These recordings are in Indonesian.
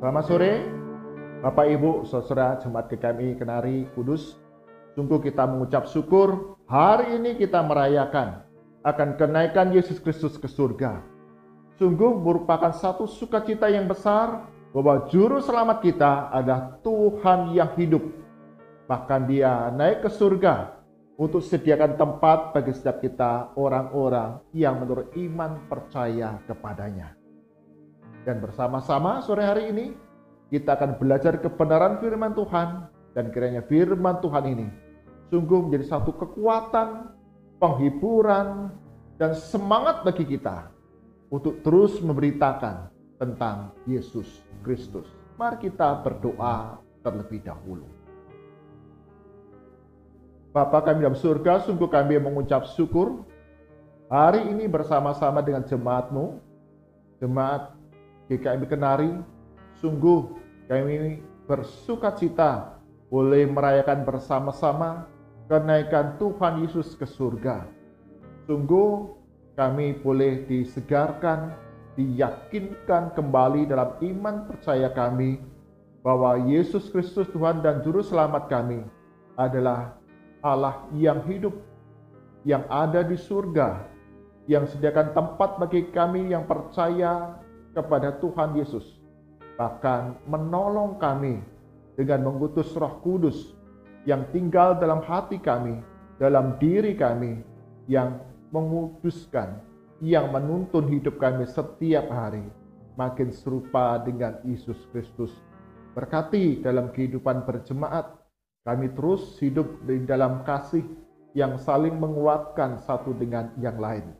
Selamat sore, Bapak Ibu, Saudara Jemaat GKMI Kenari Kudus. Sungguh kita mengucap syukur hari ini kita merayakan akan kenaikan Yesus Kristus ke surga. Sungguh merupakan satu sukacita yang besar bahwa juru selamat kita adalah Tuhan yang hidup. Bahkan Dia naik ke surga untuk sediakan tempat bagi setiap kita orang-orang yang menurut iman percaya kepadanya. Dan bersama-sama sore hari ini kita akan belajar kebenaran firman Tuhan, dan kiranya firman Tuhan ini sungguh menjadi satu kekuatan, penghiburan, dan semangat bagi kita untuk terus memberitakan tentang Yesus Kristus. Mari kita berdoa terlebih dahulu. Bapa kami dalam surga, sungguh kami mengucap syukur hari ini bersama-sama dengan jemaat-Mu, jemaat GKMI Kenari. Sungguh kami bersukacita boleh merayakan bersama-sama kenaikan Tuhan Yesus ke surga. Sungguh kami boleh disegarkan, diyakinkan kembali dalam iman percaya kami bahwa Yesus Kristus Tuhan dan Juru Selamat kami adalah Allah yang hidup, yang ada di surga, yang sediakan tempat bagi kami yang percaya kepada Tuhan Yesus, bahkan menolong kami dengan mengutus Roh Kudus yang tinggal dalam hati kami, dalam diri kami, yang menguduskan, yang menuntun hidup kami setiap hari makin serupa dengan Yesus Kristus. Berkati dalam kehidupan berjemaat, kami terus hidup di dalam kasih yang saling menguatkan satu dengan yang lain.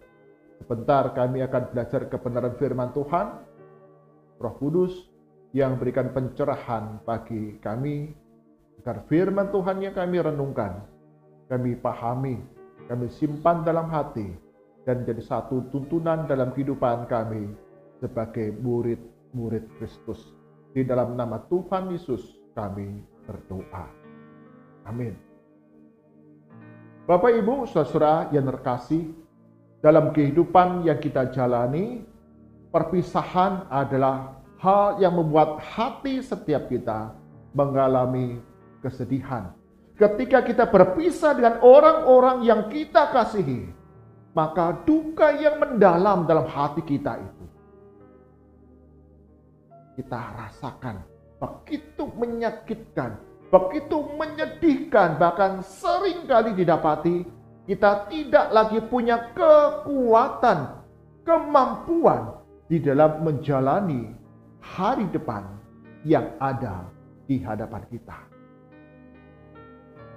Sebentar kami akan belajar kebenaran firman Tuhan. Roh Kudus yang berikan pencerahan bagi kami, agar firman Tuhan yang kami renungkan, kami pahami, kami simpan dalam hati, dan jadi satu tuntunan dalam kehidupan kami sebagai murid-murid Kristus. Di dalam nama Tuhan Yesus kami berdoa. Amin. Bapak Ibu Saudara yang terkasih, dalam kehidupan yang kita jalani, perpisahan adalah hal yang membuat hati setiap kita mengalami kesedihan. Ketika kita berpisah dengan orang-orang yang kita kasihi, maka duka yang mendalam dalam hati kita itu kita rasakan begitu menyakitkan, begitu menyedihkan, bahkan seringkali didapati kita tidak lagi punya kekuatan, kemampuan di dalam menjalani hari depan yang ada di hadapan kita.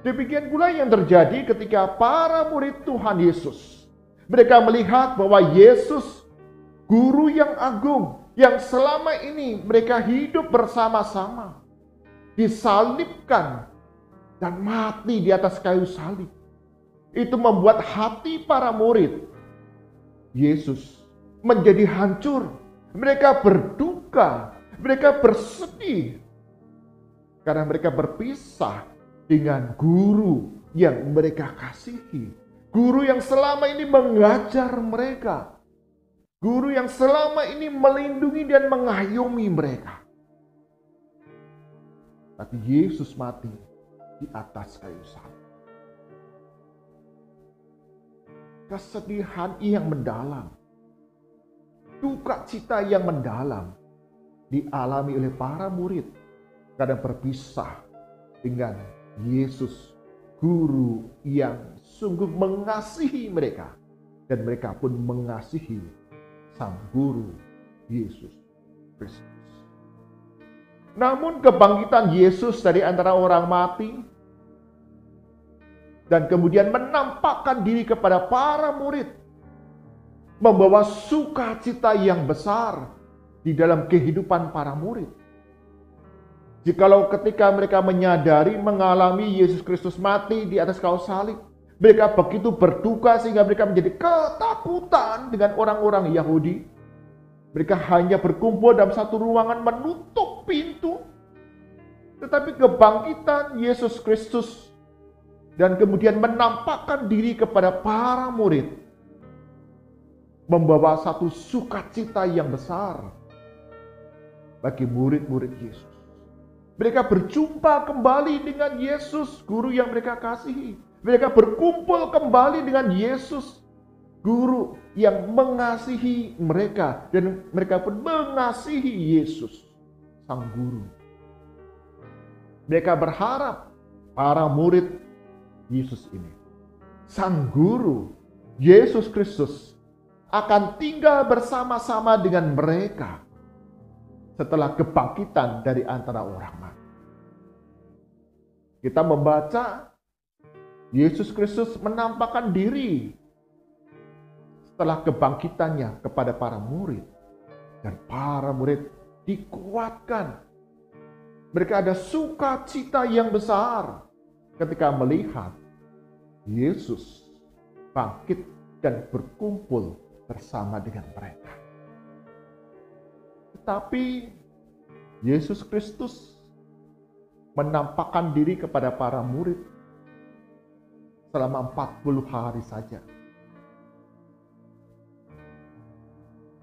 Demikian pula yang terjadi ketika para murid Tuhan Yesus. Mereka melihat bahwa Yesus, guru yang agung, yang selama ini mereka hidup bersama-sama, disalibkan dan mati di atas kayu salib. Itu membuat hati para murid Yesus menjadi hancur. Mereka berduka, mereka bersedih karena mereka berpisah dengan guru yang mereka kasihi, guru yang selama ini mengajar mereka, guru yang selama ini melindungi dan mengayomi mereka. Tapi Yesus mati di atas kayu salib. Kesedihan yang mendalam, duka cita yang mendalam dialami oleh para murid karena berpisah dengan Yesus, guru yang sungguh mengasihi mereka, dan mereka pun mengasihi sang guru Yesus Kristus. Namun kebangkitan Yesus dari antara orang mati dan kemudian menampakkan diri kepada para murid membawa sukacita yang besar di dalam kehidupan para murid. Jikalau ketika mereka menyadari mengalami Yesus Kristus mati di atas kayu salib, mereka begitu berduka sehingga mereka menjadi ketakutan dengan orang-orang Yahudi. Mereka hanya berkumpul dalam satu ruangan menutup pintu. Tetapi kebangkitan Yesus Kristus dan kemudian menampakkan diri kepada para murid membawa satu sukacita yang besar. bagi murid-murid Yesus. Mereka berjumpa kembali dengan Yesus, guru yang mereka kasihi. Mereka berkumpul kembali dengan Yesus, guru yang mengasihi mereka. Dan mereka pun mengasihi Yesus, sang guru. Mereka berharap para murid Yesus ini, sang guru, Yesus Kristus, akan tinggal bersama-sama dengan mereka setelah kebangkitan dari antara orang mati. Kita membaca Yesus Kristus menampakkan diri setelah kebangkitannya kepada para murid. Dan para murid dikuatkan. Mereka ada sukacita yang besar ketika melihat Yesus bangkit dan berkumpul bersama dengan mereka. Tetapi Yesus Kristus menampakkan diri kepada para murid selama 40 hari saja.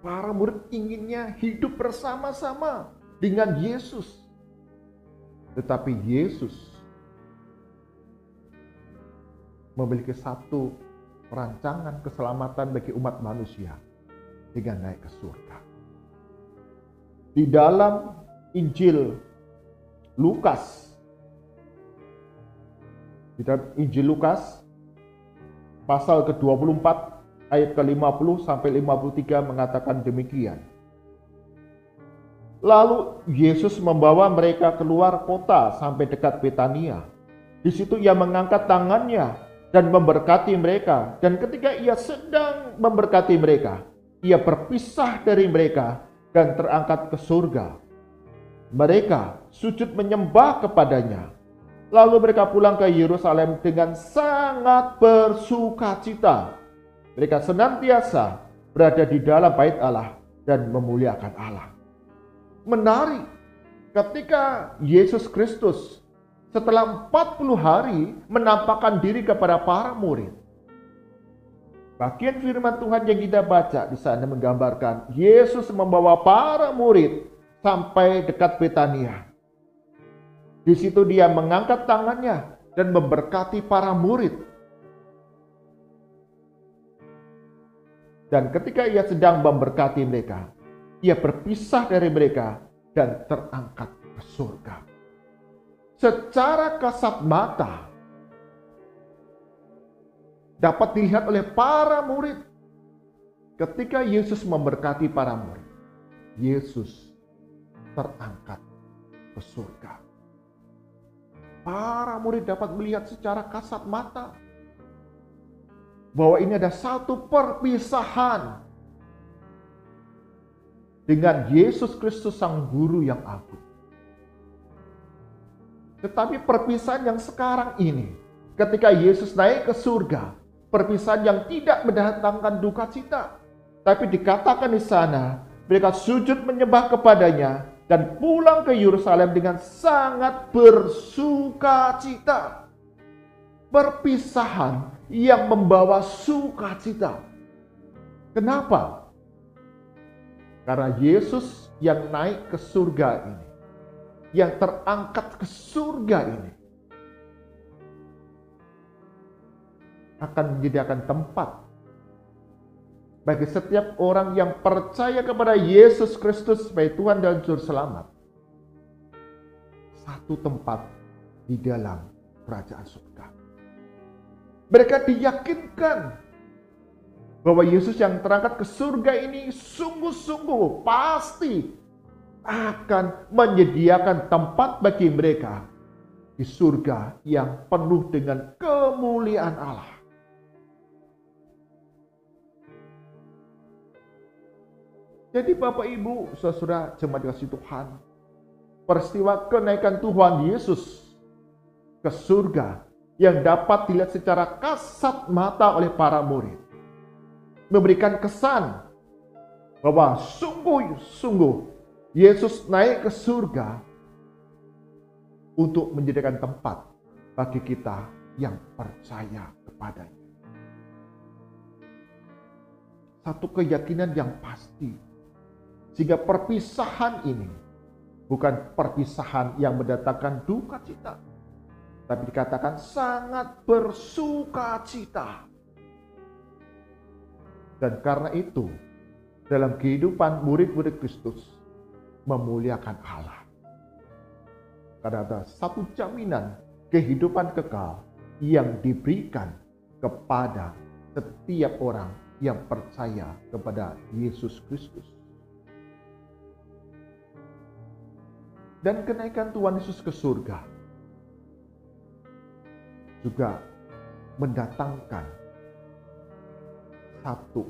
Para murid inginnya hidup bersama-sama dengan Yesus. Tetapi Yesus memiliki satu perancangan keselamatan bagi umat manusia dengan naik ke surga. Di dalam Injil Lukas, pasal ke-24 ayat ke-50 sampai 53 mengatakan demikian. Lalu Yesus membawa mereka keluar kota sampai dekat Betania. Di situ ia mengangkat tangannya dan memberkati mereka. Dan ketika ia sedang memberkati mereka, ia berpisah dari mereka dan terangkat ke surga. Mereka sujud menyembah kepadanya. Lalu mereka pulang ke Yerusalem dengan sangat bersukacita. Mereka senantiasa berada di dalam bait Allah dan memuliakan Allah. Menarik, ketika Yesus Kristus setelah 40 hari menampakkan diri kepada para murid. Bagian firman Tuhan yang kita baca di sana menggambarkan Yesus membawa para murid sampai dekat Betania. Di situ dia mengangkat tangannya dan memberkati para murid. Dan ketika ia sedang memberkati mereka, ia berpisah dari mereka dan terangkat ke surga. Secara kasat mata dapat dilihat oleh para murid ketika Yesus memberkati para murid. Yesus terangkat ke surga. Para murid dapat melihat secara kasat mata bahwa ini ada satu perpisahan dengan Yesus Kristus sang guru yang agung. Tetapi perpisahan yang sekarang ini, ketika Yesus naik ke surga, perpisahan yang tidak mendatangkan duka cita. Tapi dikatakan di sana, mereka sujud menyembah kepadanya dan pulang ke Yerusalem dengan sangat bersukacita. Perpisahan yang membawa sukacita. Kenapa? Karena Yesus yang naik ke surga ini, yang terangkat ke surga ini, akan menyediakan tempat bagi setiap orang yang percaya kepada Yesus Kristus sebagai Tuhan dan Juru Selamat. Satu tempat di dalam kerajaan surga. Mereka diyakinkan bahwa Yesus yang terangkat ke surga ini sungguh-sungguh pasti akan menyediakan tempat bagi mereka di surga yang penuh dengan kemuliaan Allah. Jadi Bapak Ibu, saudara jemaat kasih Tuhan, peristiwa kenaikan Tuhan Yesus ke surga yang dapat dilihat secara kasat mata oleh para murid memberikan kesan bahwa sungguh-sungguh Yesus naik ke surga untuk menjadikan tempat bagi kita yang percaya kepadanya. Satu keyakinan yang pasti. Sehingga perpisahan ini bukan perpisahan yang mendatangkan duka cita, tapi dikatakan sangat bersukacita. Dan karena itu, dalam kehidupan murid-murid Kristus memuliakan Allah. Karena ada satu jaminan kehidupan kekal yang diberikan kepada setiap orang yang percaya kepada Yesus Kristus. Dan kenaikan Tuhan Yesus ke surga juga mendatangkan satu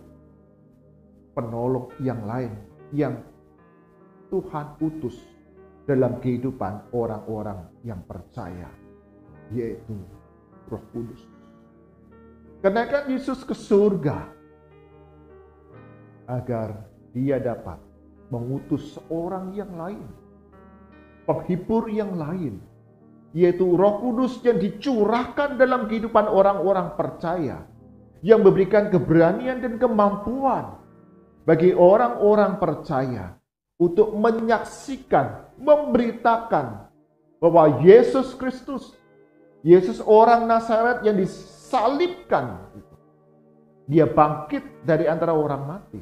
penolong yang lain yang Tuhan utus dalam kehidupan orang-orang yang percaya, yaitu Roh Kudus. Kenaikan Yesus ke surga agar Dia dapat mengutus seorang yang lain, penghibur yang lain, yaitu Roh Kudus yang dicurahkan dalam kehidupan orang-orang percaya, yang memberikan keberanian dan kemampuan bagi orang-orang percaya untuk menyaksikan, memberitakan bahwa Yesus Kristus, Yesus orang Nazaret yang disalibkan, Dia bangkit dari antara orang mati,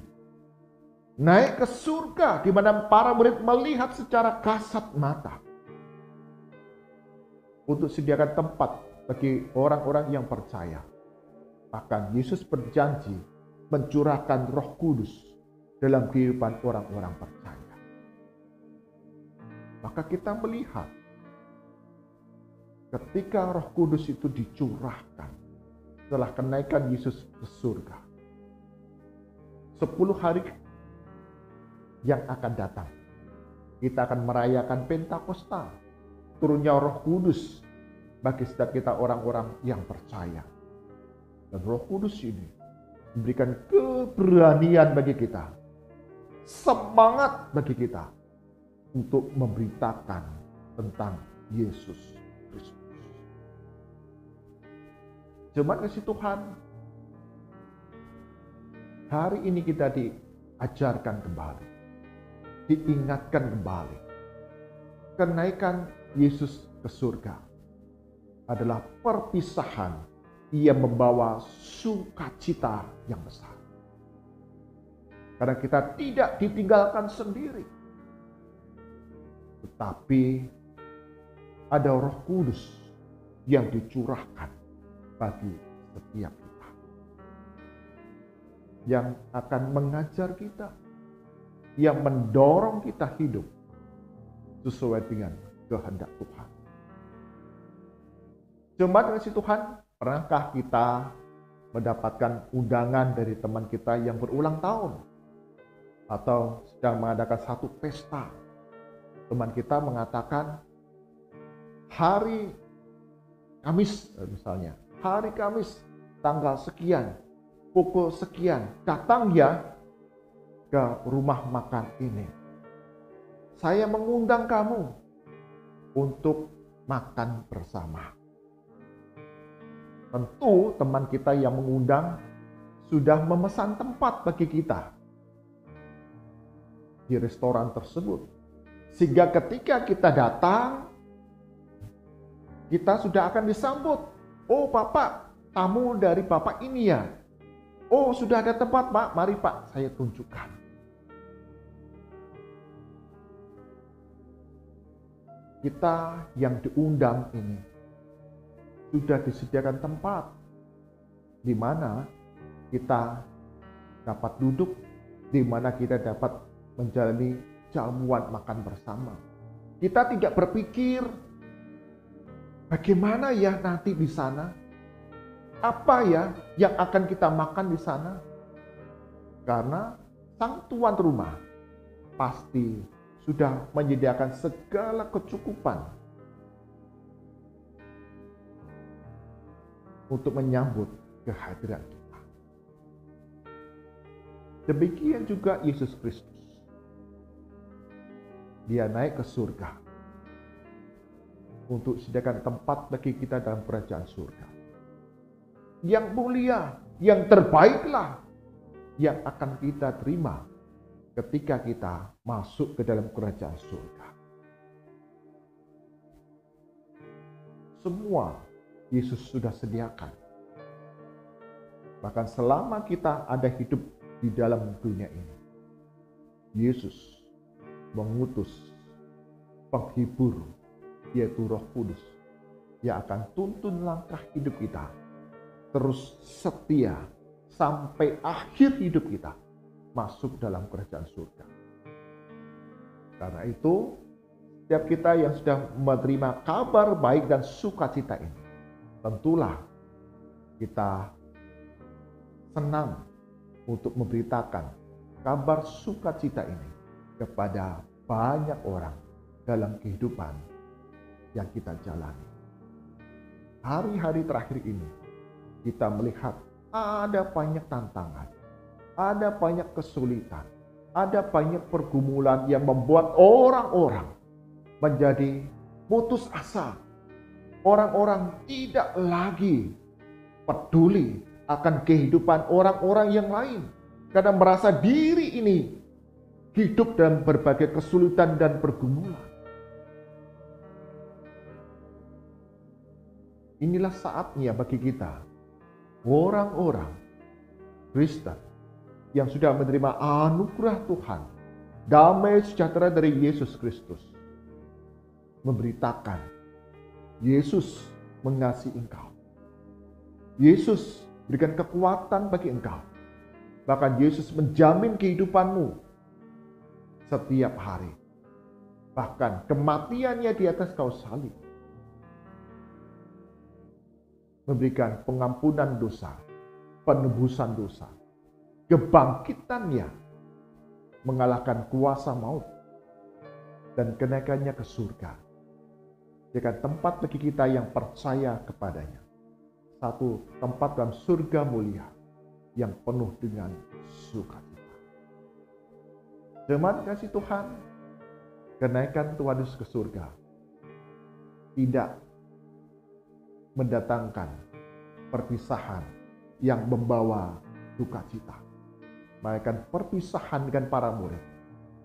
naik ke surga di mana para murid melihat secara kasat mata untuk sediakan tempat bagi orang-orang yang percaya. Bahkan Yesus berjanji mencurahkan Roh Kudus dalam kehidupan orang-orang percaya. Maka kita melihat ketika Roh Kudus itu dicurahkan setelah kenaikan Yesus ke surga, 10 hari yang akan datang kita akan merayakan Pentakosta, turunnya Roh Kudus bagi setiap kita orang-orang yang percaya. Dan Roh Kudus ini memberikan keberanian bagi kita, semangat bagi kita untuk memberitakan tentang Yesus Kristus. Jemaat kasih Tuhan, hari ini kita diajarkan kembali, diingatkan kembali, kenaikan Yesus ke surga adalah perpisahan yang membawa sukacita yang besar. Karena kita tidak ditinggalkan sendiri, tetapi ada Roh Kudus yang dicurahkan bagi setiap kita, yang akan mengajar kita, yang mendorong kita hidup sesuai dengan kehendak Tuhan. Jemaat kasih Tuhan, pernahkah kita mendapatkan undangan dari teman kita yang berulang tahun atau sedang mengadakan satu pesta? Teman kita mengatakan, hari Kamis misalnya, hari Kamis tanggal sekian, pukul sekian, datang ya ke rumah makan ini. Saya mengundang kamu untuk makan bersama. Tentu teman kita yang mengundang sudah memesan tempat bagi kita di restoran tersebut. Sehingga ketika kita datang, kita sudah akan disambut. Oh Bapak, tamu dari Bapak ini ya. Oh sudah ada tempat Pak, mari Pak saya tunjukkan. Kita yang diundang ini sudah disediakan tempat di mana kita dapat duduk, di mana kita dapat menjalani jamuan makan bersama. Kita tidak berpikir bagaimana ya nanti di sana, apa ya yang akan kita makan di sana, karena sang tuan rumah pasti sudah menyediakan segala kecukupan untuk menyambut kehadiran kita. Demikian juga Yesus Kristus. Dia naik ke surga untuk sediakan tempat bagi kita dalam kerajaan surga. Yang mulia, yang terbaiklah yang akan kita terima ketika kita masuk ke dalam kerajaan surga. semua Yesus sudah sediakan. Bahkan selama kita ada hidup di dalam dunia ini, Yesus mengutus penghibur, yaitu Roh Kudus, yang akan tuntun langkah hidup kita terus setia sampai akhir hidup kita masuk dalam kerajaan surga. Karena itu, setiap kita yang sudah menerima kabar baik dan sukacita ini, tentulah kita senang untuk memberitakan kabar sukacita ini kepada banyak orang dalam kehidupan yang kita jalani. Hari-hari terakhir ini kita melihat ada banyak tantangan, ada banyak kesulitan, ada banyak pergumulan yang membuat orang-orang menjadi putus asa. Orang-orang tidak lagi peduli akan kehidupan orang-orang yang lain karena merasa diri ini hidup dalam berbagai kesulitan dan pergumulan. Inilah saatnya bagi kita, orang-orang Kristen yang sudah menerima anugerah Tuhan, damai sejahtera dari Yesus Kristus, memberitakan Yesus mengasihi engkau. Yesus berikan kekuatan bagi engkau. Bahkan Yesus menjamin kehidupanmu setiap hari. Bahkan kematiannya di atas kayu salib memberikan pengampunan dosa, penebusan dosa, kebangkitannya mengalahkan kuasa maut, dan kenaikannya ke surga. Jika tempat bagi kita yang percaya kepadanya, satu tempat dalam surga mulia yang penuh dengan sukacita. Jemaat kasih Tuhan, kenaikan Tuhan Yesus ke surga tidak mendatangkan perpisahan yang membawa duka cita, melainkan perpisahan dengan para murid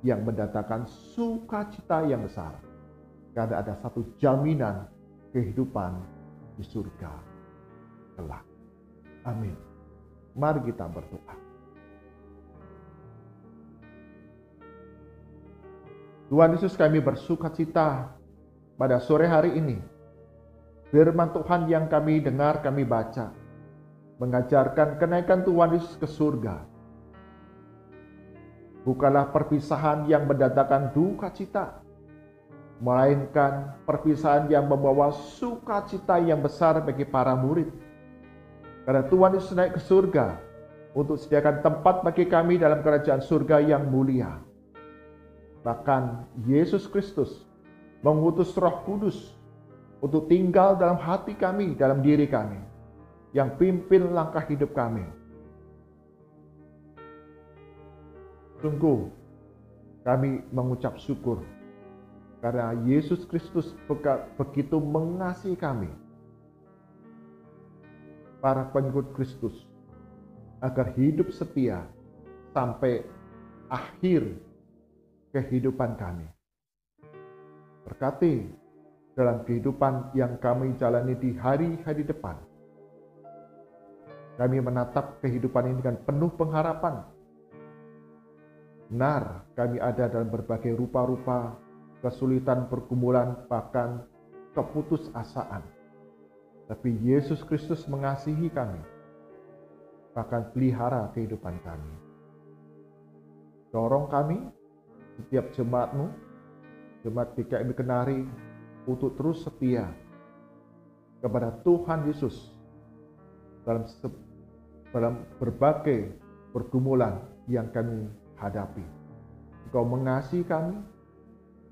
yang mendatangkan sukacita yang besar, karena ada satu jaminan kehidupan di surga kelak. Amin. Mari kita berdoa. Tuhan Yesus, kami bersukacita pada sore hari ini. Firman Tuhan yang kami dengar, kami baca, mengajarkan kenaikan Tuhan Yesus ke surga bukanlah perpisahan yang mendatangkan duka cita, melainkan perpisahan yang membawa sukacita yang besar bagi para murid. Karena Tuhan Yesus naik ke surga untuk sediakan tempat bagi kami dalam kerajaan surga yang mulia. Bahkan Yesus Kristus mengutus Roh Kudus untuk tinggal dalam hati kami, dalam diri kami, yang pimpin langkah hidup kami. Sungguh kami mengucap syukur karena Yesus Kristus begitu mengasihi kami, para pengikut Kristus, agar hidup setia sampai akhir kehidupan kami. Berkati dalam kehidupan yang kami jalani di hari-hari depan. Kami menatap kehidupan ini dengan penuh pengharapan. Benar, kami ada dalam berbagai rupa-rupa kesulitan, pergumulan, bahkan keputusasaan. Tapi Yesus Kristus mengasihi kami, bahkan pelihara kehidupan kami. Dorong kami, setiap jemaat-Mu, jemaat GKI Kenari, untuk terus setia kepada Tuhan Yesus dalam berbagai pergumulan yang kami hadapi. Engkau mengasihi kami,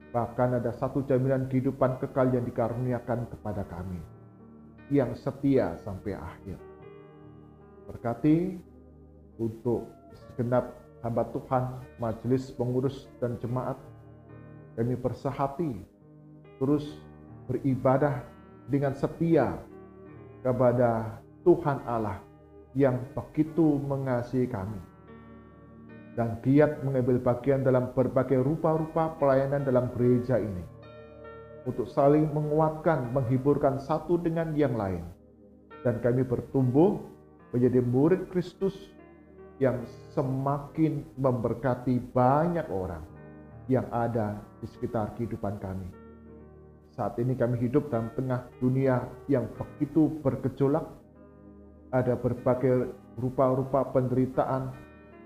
bahkan ada satu jaminan kehidupan kekal yang dikaruniakan kepada kami, yang setia sampai akhir. Berkati untuk segenap hamba Tuhan, majelis pengurus dan jemaat, kami bersehati terus beribadah dengan setia kepada Tuhan Allah yang begitu mengasihi kami, dan giat mengambil bagian dalam berbagai rupa-rupa pelayanan dalam gereja ini. untuk saling menguatkan, menghiburkan satu dengan yang lain. Dan kami bertumbuh menjadi murid Kristus yang semakin memberkati banyak orang yang ada di sekitar kehidupan kami. Saat ini kami hidup dalam tengah dunia yang begitu bergejolak. Ada berbagai rupa-rupa penderitaan,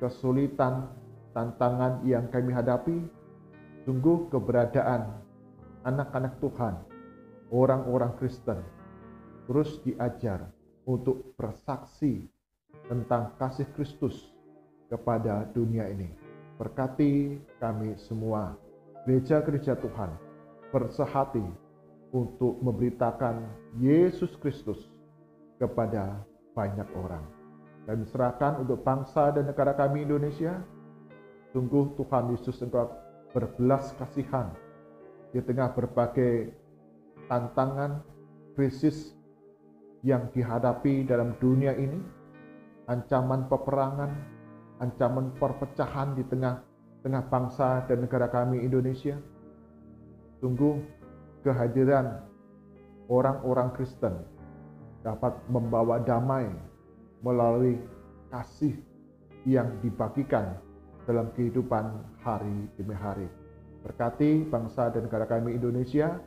kesulitan, tantangan yang kami hadapi. Sungguh keberadaan anak-anak Tuhan, orang-orang Kristen, terus diajar untuk bersaksi tentang kasih Kristus kepada dunia ini. Berkati kami semua, gereja-gereja Tuhan, bersehati untuk memberitakan Yesus Kristus kepada banyak orang. Kami serahkan untuk bangsa dan negara kami Indonesia. Sungguh Tuhan Yesus Engkau berbelas kasihan di tengah berbagai tantangan, krisis yang dihadapi dalam dunia ini, ancaman peperangan, ancaman perpecahan di tengah bangsa dan negara kami Indonesia. Sungguh kehadiran orang-orang Kristen dapat membawa damai melalui kasih yang dibagikan dalam kehidupan hari demi hari. Berkati bangsa dan negara kami Indonesia,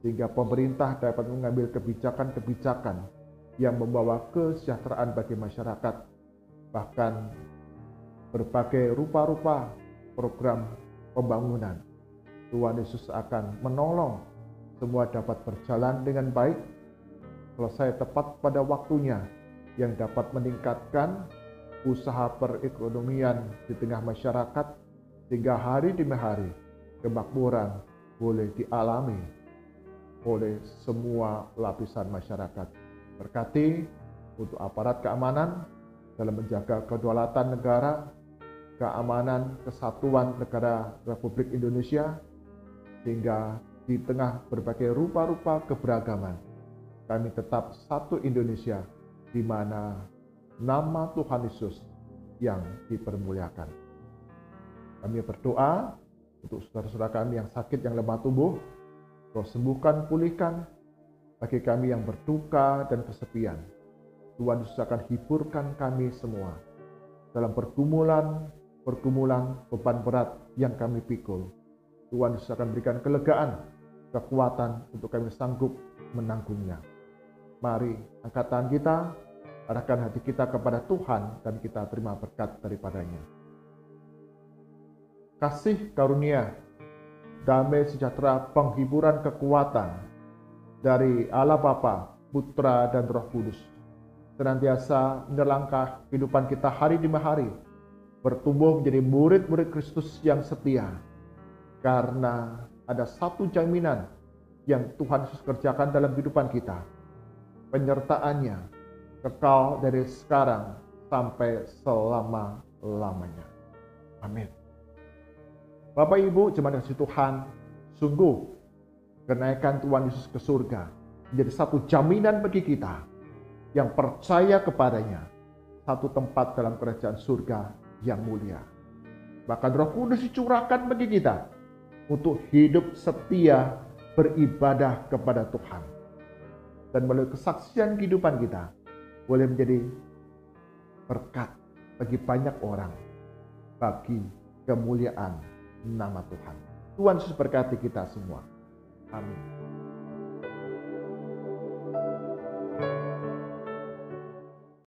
sehingga pemerintah dapat mengambil kebijakan-kebijakan yang membawa kesejahteraan bagi masyarakat. Bahkan berbagai rupa-rupa program pembangunan. Tuhan Yesus akan menolong semua dapat berjalan dengan baik, selesai tepat pada waktunya, yang dapat meningkatkan usaha perekonomian di tengah masyarakat, sehingga hari demi hari kemakmuran boleh dialami oleh semua lapisan masyarakat. Berkati untuk aparat keamanan dalam menjaga kedaulatan negara, keamanan, kesatuan negara Republik Indonesia, sehingga di tengah berbagai rupa-rupa keberagaman, kami tetap satu Indonesia, di mana nama Tuhan Yesus yang dipermuliakan. Kami berdoa untuk saudara-saudara kami yang sakit, yang lemah tubuh, Kau sembuhkan, pulihkan. Bagi kami yang berduka dan kesepian, Tuhan Yesus akan hiburkan kami semua dalam pergumulan beban berat yang kami pikul. Tuhan Yesus akan berikan kelegaan, kekuatan untuk kami sanggup menanggungnya. Mari angkat tangan kita, arahkan hati kita kepada Tuhan, dan kita terima berkat daripadanya. Kasih karunia, damai sejahtera, penghiburan, kekuatan dari Allah Bapa, Putra, dan Roh Kudus senantiasa menyerlangkah kehidupan kita hari demi hari, bertumbuh menjadi murid-murid Kristus yang setia, karena ada satu jaminan yang Tuhan Yesus kerjakan dalam kehidupan kita, penyertaannya kekal dari sekarang sampai selama-lamanya. Amin. Bapak Ibu jemaat kasih Tuhan, sungguh kenaikan Tuhan Yesus ke surga menjadi satu jaminan bagi kita yang percaya kepadanya, satu tempat dalam kerajaan surga yang mulia. Bahkan Roh Kudus dicurahkan bagi kita untuk hidup setia beribadah kepada Tuhan, dan melalui kesaksian kehidupan kita boleh menjadi berkat bagi banyak orang, bagi kemuliaan nama Tuhan. Tuhan Yesus berkati kita semua. Amin.